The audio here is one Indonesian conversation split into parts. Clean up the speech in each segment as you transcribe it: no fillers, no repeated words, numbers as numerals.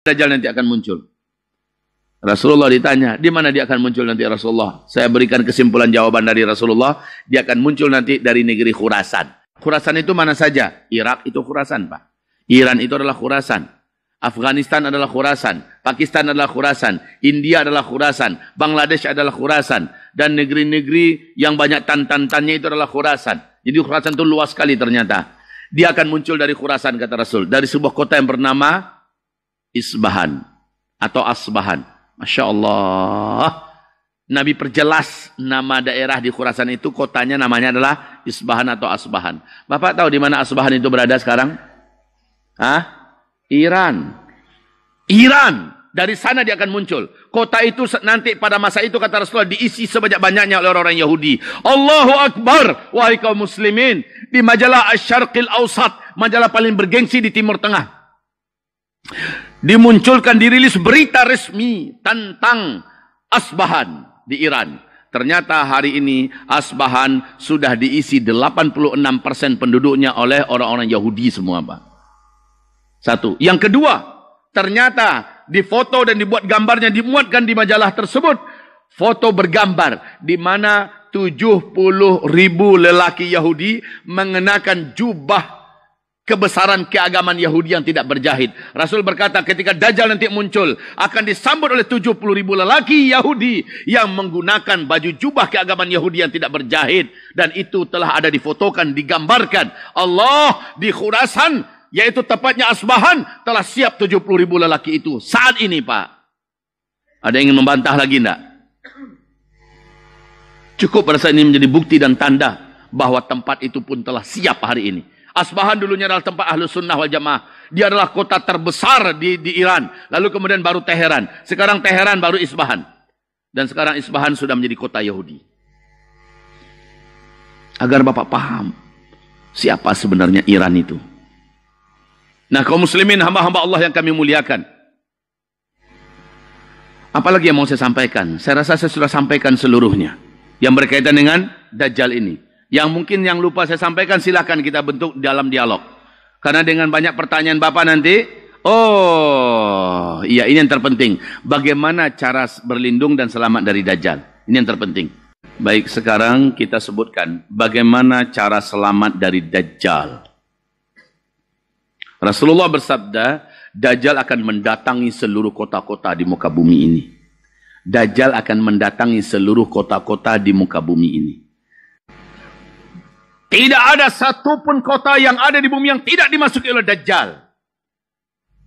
Dajjal nanti akan muncul? Rasulullah ditanya, di mana dia akan muncul nanti Rasulullah? Saya berikan kesimpulan jawaban dari Rasulullah, dia akan muncul nanti dari negeri Khurasan. Khurasan itu mana saja? Irak itu Khurasan, Pak. Iran itu adalah Khurasan. Afghanistan adalah Khurasan. Pakistan adalah Khurasan. India adalah Khurasan. Bangladesh adalah Khurasan. Dan negeri-negeri yang banyak tantannya itu adalah Khurasan. Jadi Khurasan itu luas sekali ternyata. Dia akan muncul dari Khurasan, kata Rasul. Dari sebuah kota yang bernama Isbahan atau Asbahan. Masya Allah. Nabi perjelas nama daerah di Khurasan itu, kotanya namanya adalah Isbahan atau Asbahan. Bapak tahu di mana Asbahan itu berada sekarang? Hah? Iran. Iran. Dari sana dia akan muncul. Kota itu nanti pada masa itu, kata Rasulullah, diisi sebanyak-banyaknya oleh orang-orang Yahudi. Allahu Akbar. Wahai kaum muslimin. Di majalah Asy-Syarqil Awsat, majalah paling bergengsi di Timur Tengah, dimunculkan, dirilis berita resmi tentang Asbahan di Iran. Ternyata hari ini Asbahan sudah diisi 86% penduduknya oleh orang-orang Yahudi semua, Pak. Satu. Yang kedua, ternyata difoto dan dibuat gambarnya, dimuatkan di majalah tersebut. Foto bergambar di mana 70.000 lelaki Yahudi mengenakan jubah kebesaran keagamaan Yahudi yang tidak berjahit. Rasul berkata ketika Dajjal nanti muncul, akan disambut oleh 70.000 lelaki Yahudi yang menggunakan baju jubah keagamaan Yahudi yang tidak berjahit. Dan itu telah ada difotokan, digambarkan. Allah di Khurasan, yaitu tepatnya Asbahan, telah siap 70.000 lelaki itu. Saat ini, Pak. Ada yang ingin membantah lagi enggak? Cukup pada saat ini menjadi bukti dan tanda bahwa tempat itu pun telah siap hari ini. Asbahan dulunya adalah tempat Ahlus Sunnah wal Jamaah. Dia adalah kota terbesar di Iran. Lalu kemudian baru Teheran. Sekarang Teheran baru Isbahan. Dan sekarang Isbahan sudah menjadi kota Yahudi. Agar Bapak paham siapa sebenarnya Iran itu. Nah, kaum muslimin, hamba-hamba Allah yang kami muliakan. Apalagi yang mau saya sampaikan? Saya rasa saya sudah sampaikan seluruhnya. Yang berkaitan dengan Dajjal ini. Yang mungkin yang lupa saya sampaikan, silakan kita bentuk dalam dialog. Karena dengan banyak pertanyaan Bapak nanti, oh iya, ini yang terpenting. Bagaimana cara berlindung dan selamat dari Dajjal? Ini yang terpenting. Baik, sekarang kita sebutkan bagaimana cara selamat dari Dajjal. Rasulullah bersabda, Dajjal akan mendatangi seluruh kota-kota di muka bumi ini. Dajjal akan mendatangi seluruh kota-kota di muka bumi ini. Tidak ada satupun kota yang ada di bumi yang tidak dimasuki oleh Dajjal.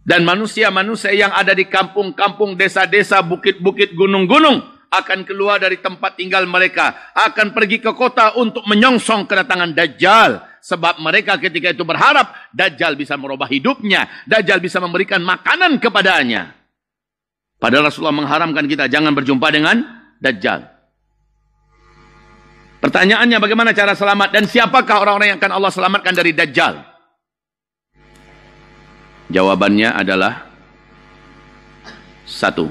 Dan manusia-manusia yang ada di kampung-kampung, desa-desa, bukit-bukit, gunung-gunung akan keluar dari tempat tinggal mereka. Akan pergi ke kota untuk menyongsong kedatangan Dajjal. Sebab mereka ketika itu berharap Dajjal bisa merubah hidupnya. Dajjal bisa memberikan makanan kepadanya. Padahal Rasulullah mengharamkan kita jangan berjumpa dengan Dajjal. Pertanyaannya bagaimana cara selamat dan siapakah orang-orang yang akan Allah selamatkan dari Dajjal? Jawabannya adalah satu.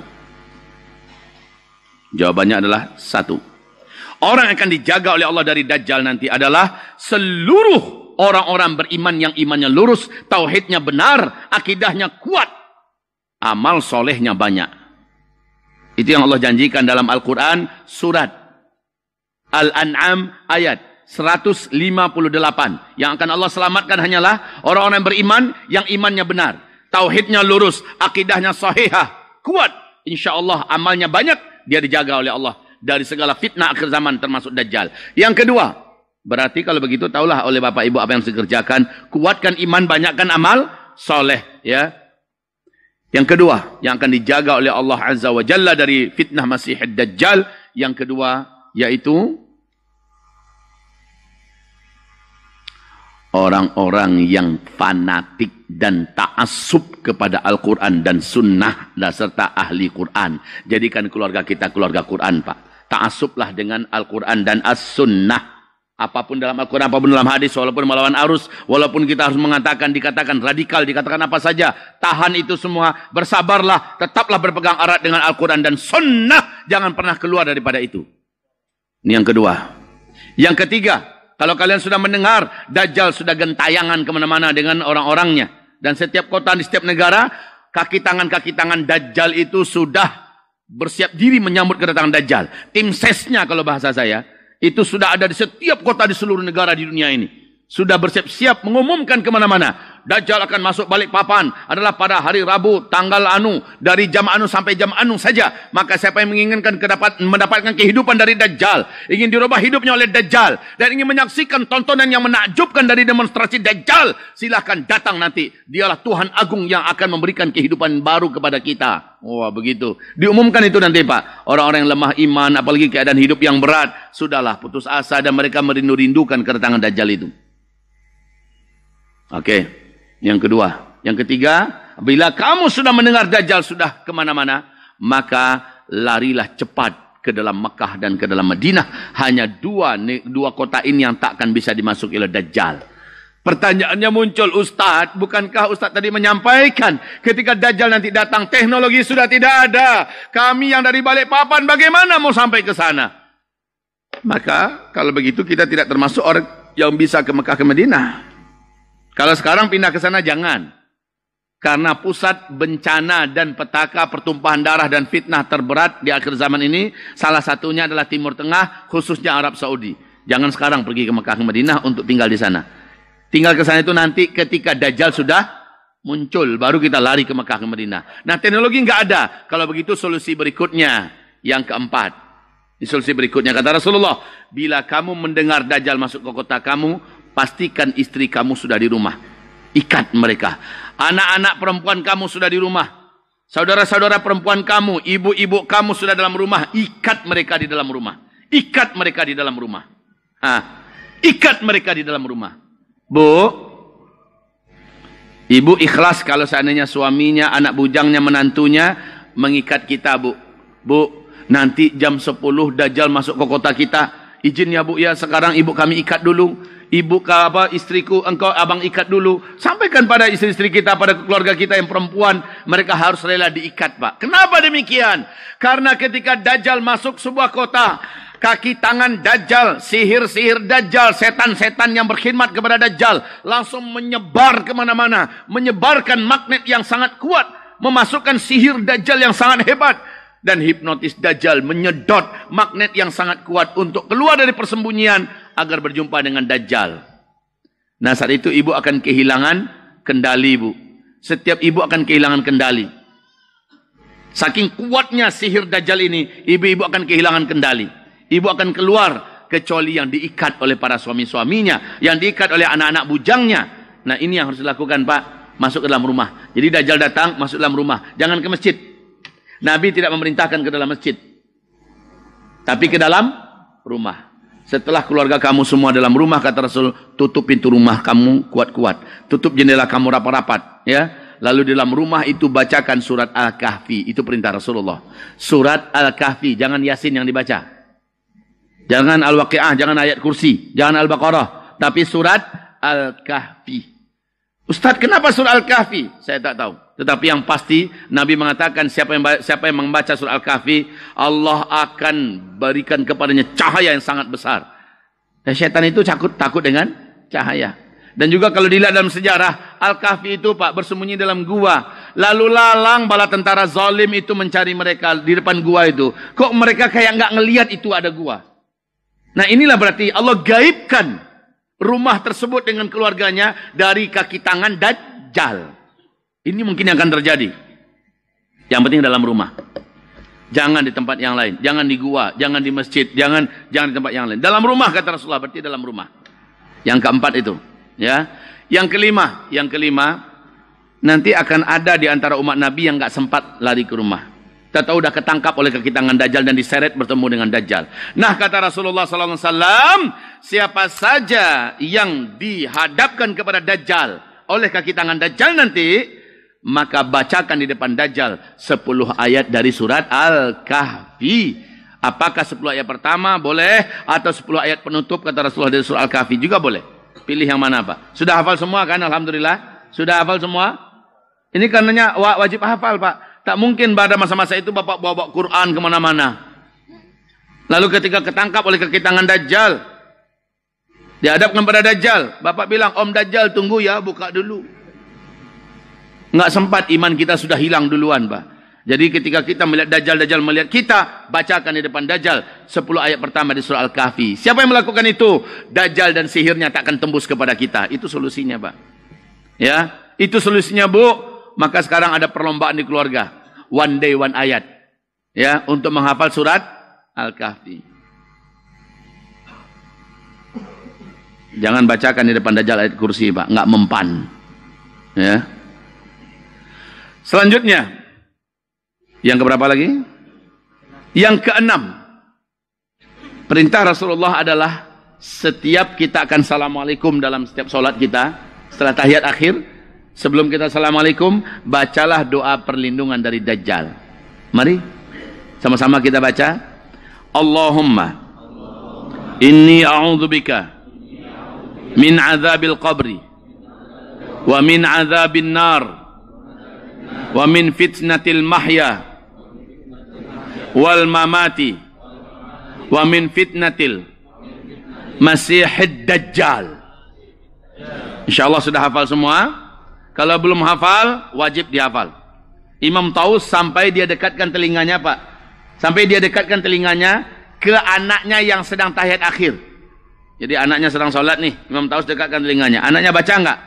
Jawabannya adalah satu. Orang yang akan dijaga oleh Allah dari Dajjal nanti adalah seluruh orang-orang beriman yang imannya lurus, tauhidnya benar, akidahnya kuat, amal solehnya banyak. Itu yang Allah janjikan dalam Al-Quran surat Al-An'am ayat 158. Yang akan Allah selamatkan hanyalah orang-orang yang beriman, yang imannya benar, tauhidnya lurus, akidahnya sahihah, kuat. InsyaAllah amalnya banyak, dia dijaga oleh Allah dari segala fitnah akhir zaman termasuk Dajjal. Yang kedua, berarti kalau begitu tahulah oleh Bapak Ibu apa yang harus dikerjakan. Kuatkan iman, banyakkan amal soleh, ya. Yang kedua, yang akan dijaga oleh Allah Azza wa Jalla dari fitnah Masih Dajjal, yang kedua yaitu orang-orang yang fanatik dan ta'assub kepada Al-Quran dan Sunnah serta ahli Quran. Jadikan keluarga kita keluarga Quran, Pak. Ta'assublah dengan Al-Quran dan As-Sunnah. Apapun dalam Al-Quran, apapun dalam hadis, walaupun melawan arus, walaupun kita harus dikatakan radikal, dikatakan apa saja, tahan itu semua, bersabarlah, tetaplah berpegang erat dengan Al-Quran dan Sunnah. Jangan pernah keluar daripada itu. Ini yang kedua. Yang ketiga, kalau kalian sudah mendengar Dajjal sudah gentayangan kemana-mana dengan orang-orangnya. Dan setiap kota di setiap negara kaki tangan Dajjal itu sudah bersiap diri menyambut kedatangan Dajjal. Tim sesnya kalau bahasa saya, itu sudah ada di setiap kota di seluruh negara di dunia ini. Sudah bersiap-siap mengumumkan kemana-mana. Dajjal akan masuk Balikpapan adalah pada hari Rabu, tanggal anu, dari jam anu sampai jam anu saja. Maka siapa yang menginginkan mendapatkan kehidupan dari Dajjal, ingin dirubah hidupnya oleh Dajjal, dan ingin menyaksikan tontonan yang menakjubkan dari demonstrasi Dajjal, silahkan datang nanti. Dialah Tuhan Agung yang akan memberikan kehidupan baru kepada kita. Wah, begitu. Diumumkan itu nanti, Pak. Orang-orang yang lemah iman, apalagi keadaan hidup yang berat, sudahlah putus asa dan mereka merindu-rindukan kedatangan Dajjal itu. Oke, yang kedua. Yang ketiga, bila kamu sudah mendengar Dajjal sudah kemana-mana, maka larilah cepat ke dalam Mekah dan ke dalam Madinah. Hanya dua kota ini yang tak akan bisa dimasuki oleh Dajjal. Pertanyaannya muncul, Ustaz, bukankah Ustaz tadi menyampaikan ketika Dajjal nanti datang, teknologi sudah tidak ada. Kami yang dari Balikpapan bagaimana mau sampai ke sana? Maka kalau begitu kita tidak termasuk orang yang bisa ke Mekah ke Madinah. Kalau sekarang pindah ke sana jangan. Karena pusat bencana dan petaka pertumpahan darah dan fitnah terberat di akhir zaman ini, salah satunya adalah Timur Tengah, khususnya Arab Saudi. Jangan sekarang pergi ke Mekah ke Madinah untuk tinggal di sana. Tinggal ke sana itu nanti ketika Dajjal sudah muncul, baru kita lari ke Mekah ke Madinah. Nah, teknologi nggak ada. Kalau begitu solusi berikutnya, yang keempat. Solusi berikutnya, kata Rasulullah, bila kamu mendengar Dajjal masuk ke kota kamu, pastikan istri kamu sudah di rumah. Ikat mereka. Anak-anak perempuan kamu sudah di rumah. Saudara-saudara perempuan kamu, ibu-ibu kamu sudah dalam rumah. Ikat mereka di dalam rumah. Ikat mereka di dalam rumah. Ikat mereka di dalam rumah. Bu, ibu ikhlas kalau seandainya suaminya, anak bujangnya, menantunya mengikat kita, Bu. Bu, nanti jam 10 Dajjal masuk ke kota kita. Izin ya Bu, ya sekarang ibu kami ikat dulu. Ibu istriku, engkau abang ikat dulu. Sampaikan pada istri-istri kita, pada keluarga kita yang perempuan, mereka harus rela diikat, Pak. Kenapa demikian? Karena ketika Dajjal masuk sebuah kota, kaki tangan Dajjal, sihir-sihir Dajjal, setan-setan yang berkhidmat kepada Dajjal langsung menyebar kemana-mana, menyebarkan magnet yang sangat kuat, memasukkan sihir Dajjal yang sangat hebat. Dan hipnotis Dajjal menyedot magnet yang sangat kuat untuk keluar dari persembunyian agar berjumpa dengan Dajjal. Nah, saat itu ibu akan kehilangan kendali, Bu. Setiap ibu akan kehilangan kendali. Saking kuatnya sihir Dajjal ini, ibu-ibu akan kehilangan kendali. Ibu akan keluar kecuali yang diikat oleh para suami-suaminya, yang diikat oleh anak-anak bujangnya. Nah, ini yang harus dilakukan, Pak. Masuk ke dalam rumah. Jadi Dajjal datang, masuk dalam rumah. Jangan ke masjid. Nabi tidak memerintahkan ke dalam masjid, tapi ke dalam rumah. Setelah keluarga kamu semua dalam rumah, kata Rasul, tutup pintu rumah kamu kuat-kuat, tutup jendela kamu rapat-rapat, ya. Lalu di dalam rumah itu bacakan surat Al-Kahfi. Itu perintah Rasulullah. Surat Al-Kahfi, jangan Yasin yang dibaca, jangan Al-Waqi'ah, jangan ayat kursi, jangan Al-Baqarah, tapi surat Al-Kahfi. Ustaz, kenapa surat Al-Kahfi? Saya tak tahu. Tetapi yang pasti Nabi mengatakan siapa yang membaca surah Al-Kahfi, Allah akan berikan kepadanya cahaya yang sangat besar. Dan syaitan itu takut dengan cahaya. Dan juga kalau dilihat dalam sejarah, Al-Kahfi itu, Pak, bersembunyi dalam gua. Lalu lalang bala tentara zalim itu mencari mereka di depan gua itu. Kok mereka kayak nggak ngelihat itu ada gua? Nah, inilah berarti Allah gaibkan rumah tersebut dengan keluarganya dari kaki tangan Dajjal. Ini mungkin yang akan terjadi. Yang penting dalam rumah. Jangan di tempat yang lain. Jangan di gua, jangan di masjid, jangan di tempat yang lain. Dalam rumah, kata Rasulullah, berarti dalam rumah. Yang keempat itu, ya. Yang kelima, nanti akan ada di antara umat Nabi yang enggak sempat lari ke rumah. Kita tahu sudah ketangkap oleh kaki tangan Dajjal dan diseret bertemu dengan Dajjal. Nah, kata Rasulullah SAW, siapa saja yang dihadapkan kepada Dajjal oleh kaki tangan Dajjal nanti, maka bacakan di depan Dajjal 10 ayat dari surat Al-Kahfi. Apakah 10 ayat pertama boleh atau 10 ayat penutup, kata Rasulullah, dari surat Al-Kahfi juga boleh. Pilih yang mana, Pak? Sudah hafal semua kan? Alhamdulillah. Sudah hafal semua? Ini karenanya wajib hafal, Pak. Tak mungkin pada masa-masa itu Bapak bawa Quran kemana-mana. Lalu ketika ketangkap oleh kaki tangan Dajjal, dihadapkan pada Dajjal, Bapak bilang, Om Dajjal tunggu ya, buka dulu. Nggak sempat, iman kita sudah hilang duluan, Pak. Jadi ketika kita melihat Dajjal melihat kita, bacakan di depan Dajjal 10 ayat pertama di surah Al-Kahfi. Siapa yang melakukan itu? Dajjal dan sihirnya tak akan tembus kepada kita. Itu solusinya, Pak. Ya, itu solusinya, Bu. Maka sekarang ada perlombaan di keluarga. One day, one ayat. Ya, untuk menghafal surat Al-Kahfi. Jangan bacakan di depan Dajjal ayat kursi, Pak. Nggak mempan. Ya. Selanjutnya, yang keberapa lagi? Yang keenam. Perintah Rasulullah adalah setiap kita akan assalamualaikum dalam setiap solat kita, setelah tahiyat akhir, sebelum kita assalamualaikum, bacalah doa perlindungan dari Dajjal. Mari, sama-sama kita baca. Allahumma inni a'udzubika min azabil qabri wa min azabin nar wa min fitnatil mahya wal mamati wa min fitnatil masihid dajjal. Insyaallah sudah hafal semua. Kalau belum hafal, wajib dihafal. Imam Taus sampai dia dekatkan telinganya, Pak. Sampai dia dekatkan telinganya ke anaknya yang sedang tahiyat akhir. Jadi anaknya sedang sholat nih, Imam Taus dekatkan telinganya. Anaknya baca enggak?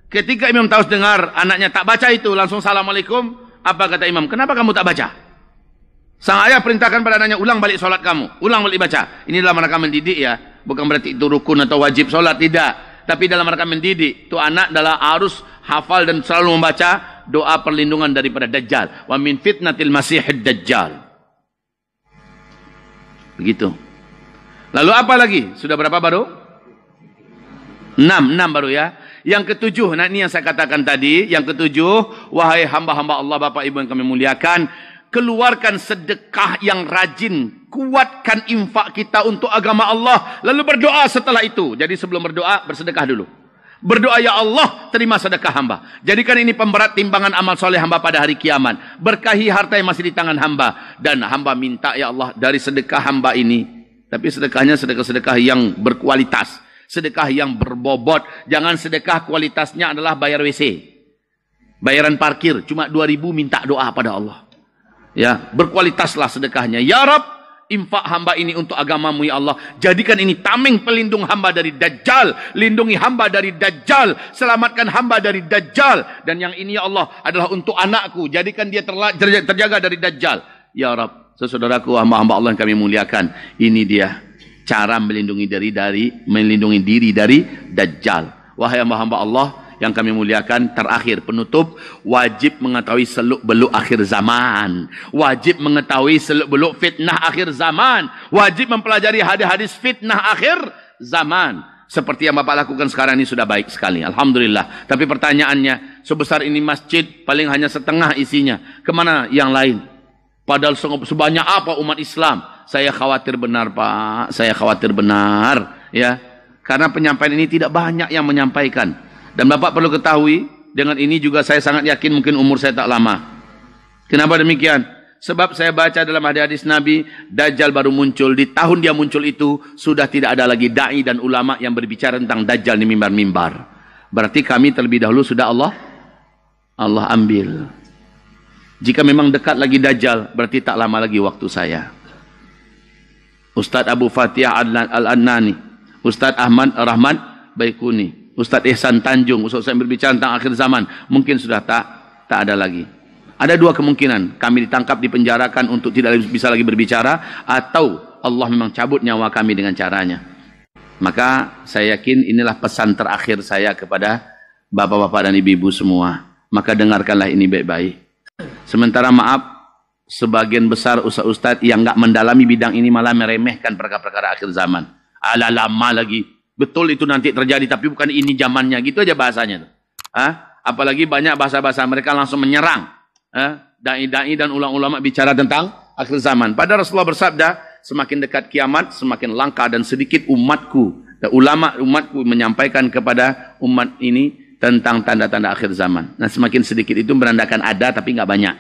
Ketika Imam Taus dengar anaknya tak baca itu, langsung assalamualaikum. Apa kata Imam? Kenapa kamu tak baca? Sang ayah perintahkan pada anaknya, ulang balik sholat kamu. Ulang balik baca. Ini dalam rangka mendidik ya. Bukan berarti itu rukun atau wajib sholat, tidak. Tapi dalam rangka mendidik. Itu anak adalah harus hafal dan selalu membaca doa perlindungan daripada Dajjal. Wa min fitnatil masihid dajjal. Begitu. Lalu apa lagi? Sudah berapa baru? 6 baru ya. Yang ketujuh, nah ini yang saya katakan tadi. Yang ketujuh, wahai hamba-hamba Allah, Bapak Ibu yang kami muliakan, keluarkan sedekah yang rajin. Kuatkan infak kita untuk agama Allah. Lalu berdoa setelah itu. Jadi sebelum berdoa, bersedekah dulu. Berdoa, ya Allah, terima sedekah hamba. Jadikan ini pemberat timbangan amal soleh hamba pada hari kiamat. Berkahi harta yang masih di tangan hamba. Dan hamba minta, ya Allah, dari sedekah hamba ini. Tapi sedekahnya sedekah-sedekah yang berkualitas. Sedekah yang berbobot. Jangan sedekah kualitasnya adalah bayar WC. Bayaran parkir. Cuma 2.000 minta doa pada Allah. Ya, berkualitaslah sedekahnya. Ya Rabb, infak hamba ini untuk agamamu ya Allah. Jadikan ini tameng pelindung hamba dari Dajjal. Lindungi hamba dari Dajjal. Selamatkan hamba dari Dajjal. Dan yang ini ya Allah adalah untuk anakku. Jadikan dia terjaga dari Dajjal. Ya Rabb, saudaraku, hamba-hamba Allah yang kami muliakan. Ini dia cara melindungi diri dari Dajjal. Wahai hamba-hamba Allah yang kami muliakan, terakhir penutup, wajib mengetahui seluk-beluk akhir zaman. Wajib mengetahui seluk-beluk fitnah akhir zaman. Wajib mempelajari hadis-hadis fitnah akhir zaman. Seperti yang Bapak lakukan sekarang ini sudah baik sekali. Alhamdulillah. Tapi pertanyaannya, sebesar ini masjid, paling hanya setengah isinya. Kemana yang lain? Padahal sebanyak apa umat Islam? Saya khawatir benar, Pak. Saya khawatir benar. Ya, karena penyampaian ini tidak banyak yang menyampaikan. Dan Bapak perlu ketahui, dengan ini juga saya sangat yakin mungkin umur saya tak lama. Kenapa demikian? Sebab saya baca dalam hadis Nabi, Dajjal baru muncul. Di tahun dia muncul itu, sudah tidak ada lagi da'i dan ulama yang berbicara tentang Dajjal di mimbar-mimbar. Berarti kami terlebih dahulu sudah Allah ambil. Jika memang dekat lagi Dajjal, berarti tak lama lagi waktu saya. Ustadz Abu Fatihah Al-Annani, Ustadz Ahmad Rahman Baikuni, Ustadz Ihsan Tanjung, Ustadz yang berbicara tentang akhir zaman, mungkin sudah tak ada lagi. Ada dua kemungkinan, kami ditangkap, dipenjarakan untuk tidak bisa lagi berbicara, atau Allah memang cabut nyawa kami dengan caranya. Maka saya yakin inilah pesan terakhir saya kepada bapak-bapak dan ibu-ibu semua. Maka dengarkanlah ini baik-baik. Sementara maaf, sebagian besar ustaz-ustaz yang enggak mendalami bidang ini malah meremehkan perkara-perkara akhir zaman. Ala lama lagi. Betul itu nanti terjadi, tapi bukan ini zamannya. Gitu aja bahasanya. Apalagi banyak bahasa-bahasa mereka langsung menyerang. Dai-dai dan ulama-ulama bicara tentang akhir zaman. Padahal Rasulullah bersabda, semakin dekat kiamat, semakin langka dan sedikit umatku. Dan umatku menyampaikan kepada umat ini tentang tanda-tanda akhir zaman. Nah, semakin sedikit itu menandakan ada tapi enggak banyak.